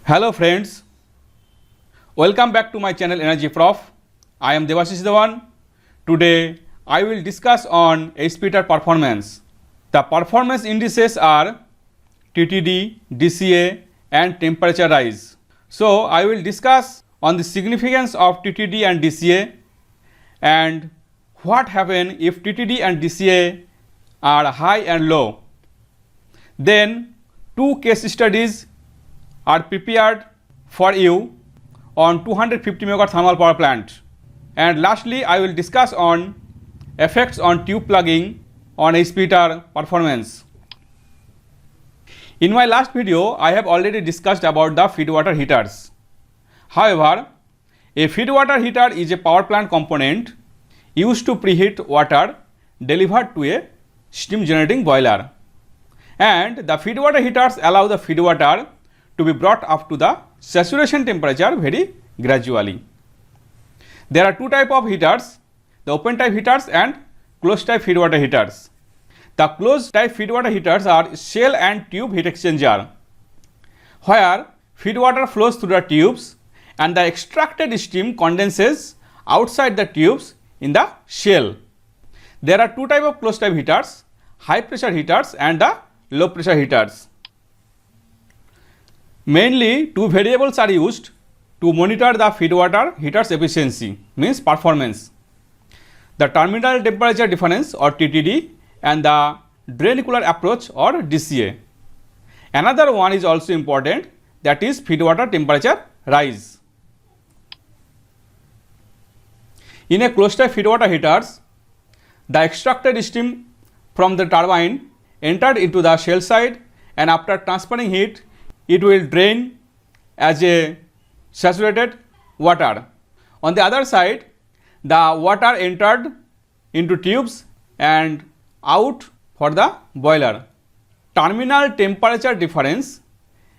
Hello friends, welcome back to my channel Energy Prof. I am Devashish Devan. Today I will discuss on HP heater performance. The performance indices are TTD, DCA and temperature rise. So I will discuss on the significance of TTD and DCA and what happens if TTD and DCA are high and low. Then two case studies are prepared for you on 250 MW thermal power plant. And lastly, I will discuss on effects on tube plugging on HP heater performance. In my last video, I have already discussed about the feed water heaters. However, a feed water heater is a power plant component used to preheat water delivered to a steam generating boiler. And the feed water heaters allow the feed water to be brought up to the saturation temperature very gradually. There are two types of heaters, the open type heaters and closed type feed water heaters. The closed type feed water heaters are shell and tube heat exchanger, where feed water flows through the tubes and the extracted steam condenses outside the tubes in the shell. There are two types of closed type heaters, high pressure heaters and the low pressure heaters. Mainly two variables are used to monitor the feed water heater's efficiency, means performance. The terminal temperature difference or TTD and the drain cooler approach or DCA. Another one is also important, that is feed water temperature rise. In a closed type feed water heaters, the extracted steam from the turbine entered into the shell side and after transferring heat, it will drain as a saturated water. On the other side, the water entered into tubes and out for the boiler. Terminal temperature difference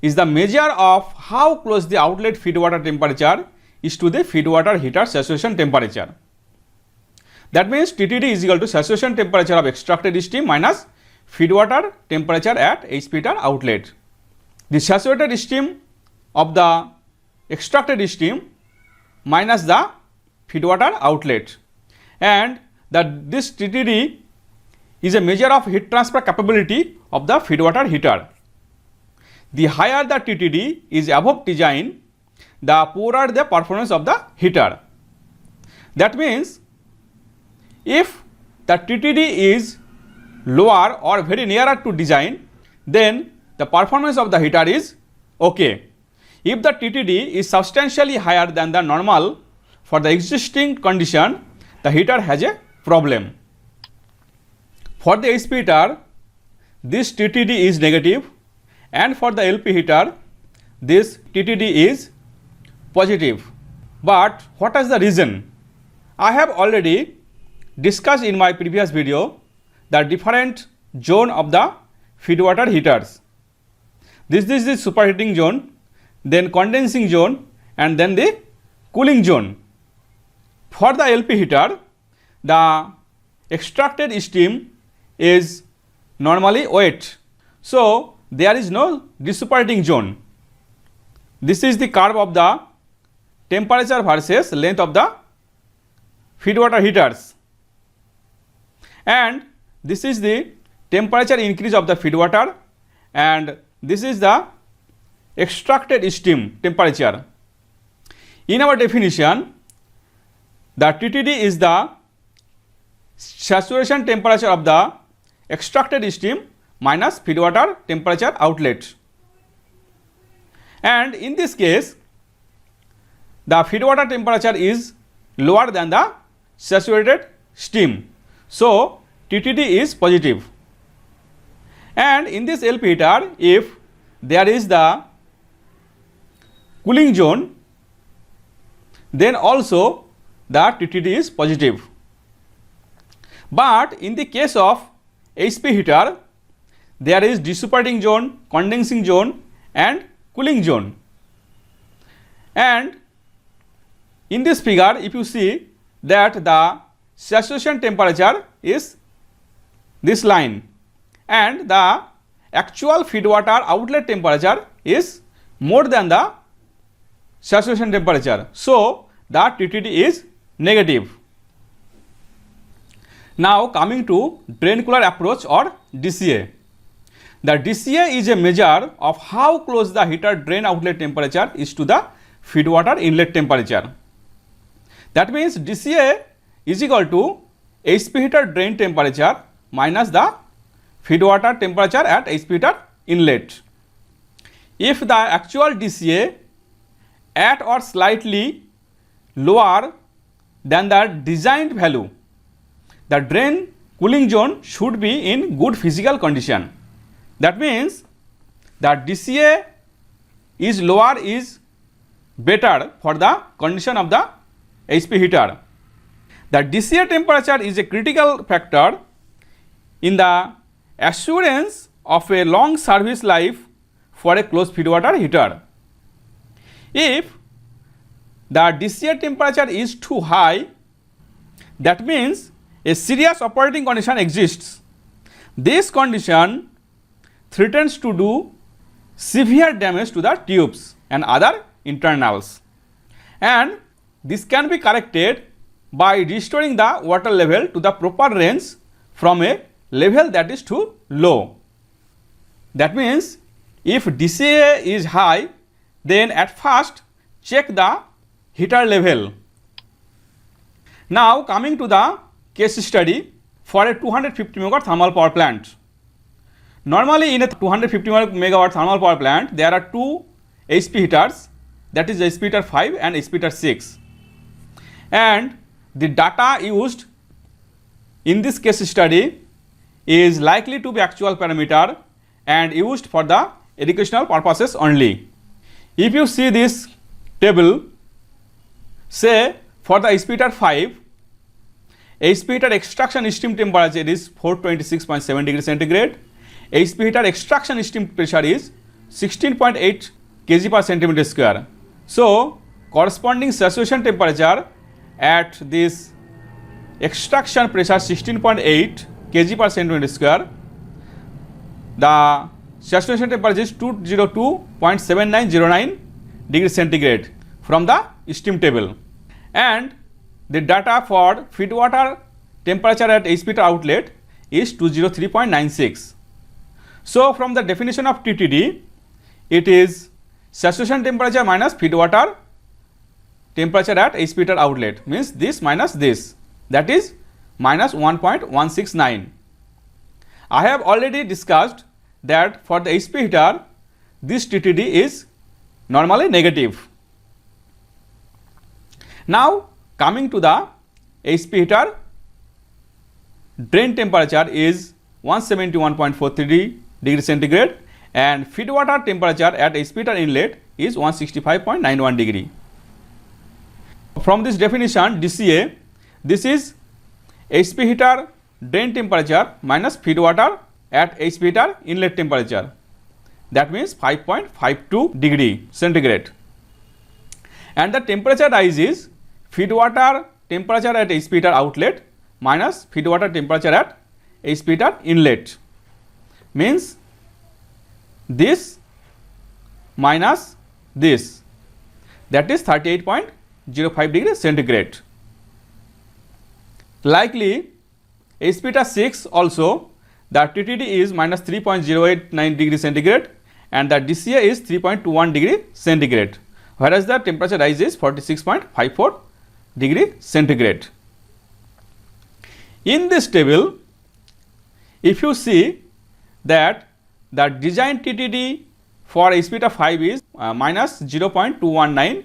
is the measure of how close the outlet feed water temperature is to the feed water heater saturation temperature. That means TTD is equal to saturation temperature of extracted steam minus feed water temperature at HP heater outlet. The saturated steam of the extracted steam minus the feed water outlet, and this TTD is a measure of heat transfer capability of the feed water heater. The higher the TTD is above design, the poorer the performance of the heater. That means if the TTD is lower or very nearer to design, then the performance of the heater is okay. If the TTD is substantially higher than the normal for the existing condition, the heater has a problem. For the HP heater, this TTD is negative, and for the LP heater, this TTD is positive. But what is the reason? I have already discussed in my previous video the different zone of the feed water heaters. This is the superheating zone, then condensing zone and then the cooling zone. For the LP heater, the extracted steam is normally wet. So there is no superheating zone. This is the curve of the temperature versus length of the feed water heaters. And this is the temperature increase of the feed water, and this is the extracted steam temperature. In our definition, the TTD is the saturation temperature of the extracted steam minus feed water temperature outlet. And in this case, the feed water temperature is lower than the saturated steam. So TTD is positive. And in this LP heater, if there is the cooling zone, then also the TTD is positive. But in the case of HP heater, there is superheating zone, condensing zone and cooling zone. And in this figure, if you see that the saturation temperature is this line and the actual feed water outlet temperature is more than the saturation temperature. So the TTD is negative. Now coming to drain cooler approach or DCA. The DCA is a measure of how close the heater drain outlet temperature is to the feed water inlet temperature. That means DCA is equal to HP heater drain temperature minus the feed water temperature at HP heater inlet. If the actual DCA at or slightly lower than the designed value, the drain cooling zone should be in good physical condition. That means the DCA is lower is better for the condition of the HP heater. The DCA temperature is a critical factor in the assurance of a long service life for a closed feed water heater. If the DCA temperature is too high, that means a serious operating condition exists. This condition threatens to do severe damage to the tubes and other internals, and this can be corrected by restoring the water level to the proper range from a level that is too low. That means if DCA is high, then at first check the heater level. Now coming to the case study for a 250 megawatt thermal power plant. Normally in a 250 megawatt thermal power plant, there are two HP heaters, that is HP heater 5 and HP heater 6. And the data used in this case study is likely to be actual parameter and used for the educational purposes only. If you see this table, say for the HP heater 5, HP heater extraction steam temperature is 426.7 degrees centigrade. HP heater extraction steam pressure is 16.8 kg per centimeter square. So corresponding saturation temperature at this extraction pressure 16.8 kg per centimeter square, the saturation temperature is 202.7909 degrees centigrade from the steam table, and the data for feed water temperature at HP heater outlet is 203.96. So from the definition of TTD, it is saturation temperature minus feed water temperature at HP heater outlet, means this minus this, that is minus 1.169. I have already discussed that for the HP heater, this TTD is normally negative. Now coming to the HP heater drain temperature is 171.43 degrees centigrade and feed water temperature at HP heater inlet is 165.91 degree. From this definition DCA, this is HP heater drain temperature minus feed water at HP heater inlet temperature, that means 5.52 degree centigrade, and the temperature rise is feed water temperature at HP heater outlet minus feed water temperature at HP heater inlet, means this minus this, that is 38.05 degrees centigrade. Likely HP heater 6 also, the TTD is minus 3.089 degree centigrade and the DCA is 3.21 degree centigrade, whereas the temperature rise is 46.54 degree centigrade. In this table, if you see that the design TTD for HP heater 5 is minus 0.219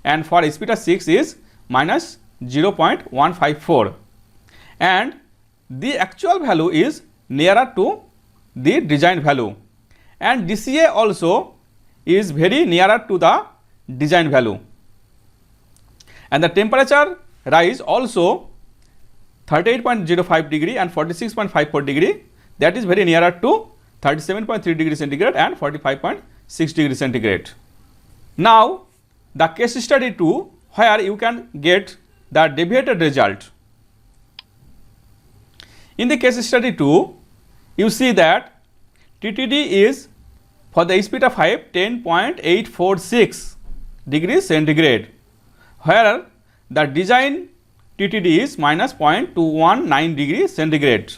and for HP heater 6 is minus 0.154, and the actual value is nearer to the design value, and DCA also is very nearer to the design value, and the temperature rise also 38.05 degree and 46.54 degree, that is very nearer to 37.3 degree centigrade and 45.6 degree centigrade. Now the case study 2, where you can get the deviated result. In the case study 2, you see that TTD is For the HP of 5, 10.846 degrees centigrade, where the design TTD is minus 0.219 degrees centigrade.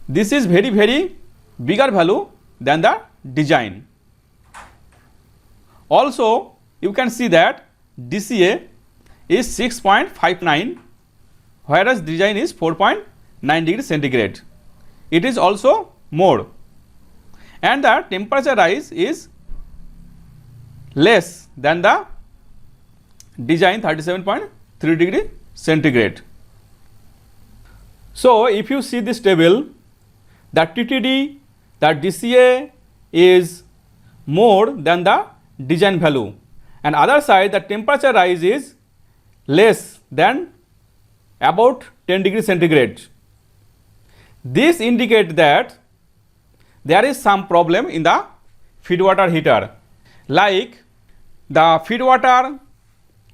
This is very bigger value than the design. Also, you can see that DCA is 6.59, whereas design is 4.9 degrees centigrade. It is also more, and the temperature rise is less than the design, 37.3 degree centigrade. So, if you see this table, the TTD, the DCA is more than the design value, and other side the temperature rise is less than about 10 degrees centigrade. This indicates that there is some problem in the feed water heater, like the feed water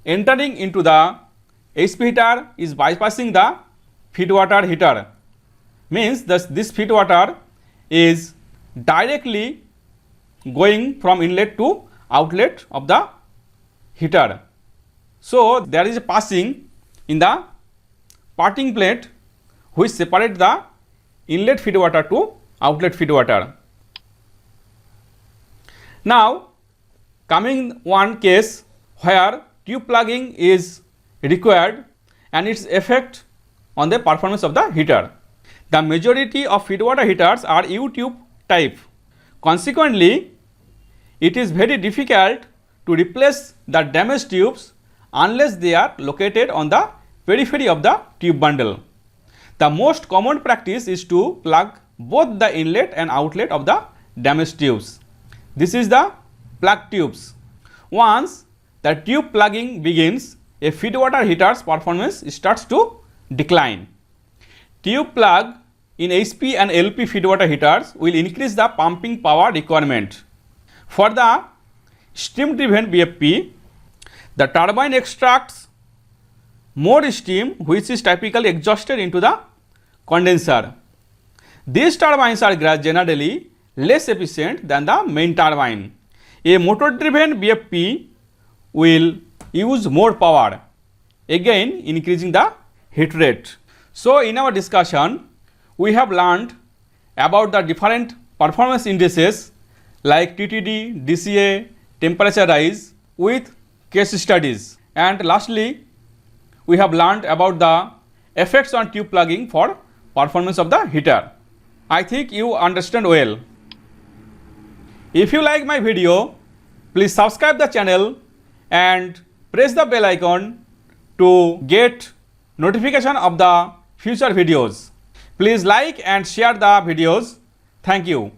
entering into the HP heater is bypassing the feed water heater, means this feed water is directly going from inlet to outlet of the heater. So, there is a passing in the parting plate which separate the inlet feed water to outlet feed water. Now, coming one case where tube plugging is required and its effect on the performance of the heater. The majority of feed water heaters are U-tube type. Consequently, it is very difficult to replace the damaged tubes unless they are located on the periphery of the tube bundle. The most common practice is to plug both the inlet and outlet of the damaged tubes. This is the plug tubes. Once the tube plugging begins, a feed water heater's performance starts to decline. Tube plug in HP and LP feed water heaters will increase the pumping power requirement. For the steam driven BFP, the turbine extracts more steam which is typically exhausted into the condenser. These turbines are generally less efficient than the main turbine. A motor driven BFP will use more power, again increasing the heat rate. So, in our discussion, we have learned about the different performance indices like TTD, DCA, temperature rise with case studies, and lastly we have learned about the effects on tube plugging for performance of the heater. I think you understand well. If you like my video, please subscribe the channel and press the bell icon to get notification of the future videos. Please like and share the videos. Thank you.